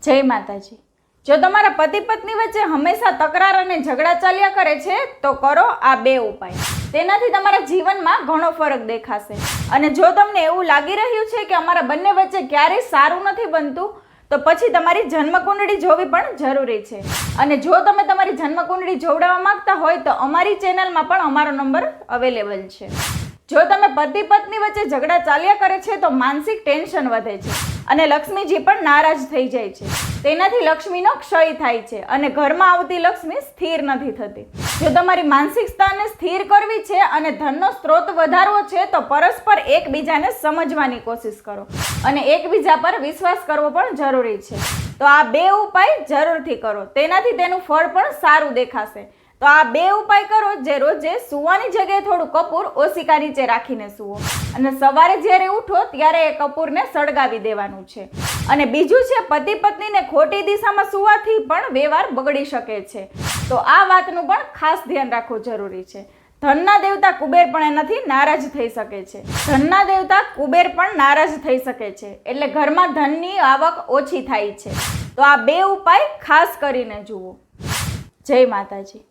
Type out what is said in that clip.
જય માતાજી। જો તમારા પતિ પત્ની વચ્ચે હંમેશા તકરાર અને ઝઘડા ચાલ્યા કરે છે તો કરો આ બે ઉપાય। તેનાથી તમારા જીવનમાં ઘણો ફરક દેખાશે। અને જો તમને એવું લાગી રહ્યું છે કે અમારા બંને વચ્ચે ક્યારેય સારું નથી બનતું તો પછી તમારી જન્મકુંડળી જોવી પણ જરૂરી છે। અને જો તમે તમારી જન્મકુંડળી જોવડાવવા માંગતા હોય તો અમારી ચેનલમાં પણ અમારો નંબર અવેલેબલ છે। જો તમે પતિ પત્ની વચ્ચે ઝઘડા ચાલ્યા કરે છે તો માનસિક ટેન્શન વધે છે અને લક્ષ્મીજી પણ નારાજ થઈ જાય છે। તેનાથી લક્ષ્મીનો ક્ષય થાય છે અને ઘરમાં આવતી લક્ષ્મી સ્થિર નથી થતી। જો તમારી માનસિકતાને સ્થિર કરવી છે અને ધનનો સ્ત્રોત વધારવો છે તો પરસ્પર એકબીજાને સમજવાની કોશિશ કરો અને એકબીજા પર વિશ્વાસ કરવો પણ જરૂરી છે। તો આ બે ઉપાય જરૂરથી કરો, તેનાથી તેનું ફળ પણ સારું દેખાશે। તો આ બે ઉપાય કરો, જે રોજે સૂવાની જગ્યાએ થોડું કપૂર ઓશિકા નીચે રાખીને સૂવો અને સવારે જ્યારે ઉઠો ત્યારે એ કપૂરને સળગાવી દેવાનું છે। અને બીજું છે, પતિ પત્નીને ખોટી દિશામાં સૂવાથી પણ વ્યવહાર બગડી શકે છે, તો આ વાતનું પણ ખાસ ધ્યાન રાખવું જરૂરી છે। ધનના દેવતા કુબેર પણ એનાથી નારાજ થઈ શકે છે। ધનના દેવતા કુબેર પણ નારાજ થઈ શકે છે, એટલે ઘરમાં ધનની આવક ઓછી થાય છે। તો આ બે ઉપાય ખાસ કરીને જુઓ। જય માતાજી।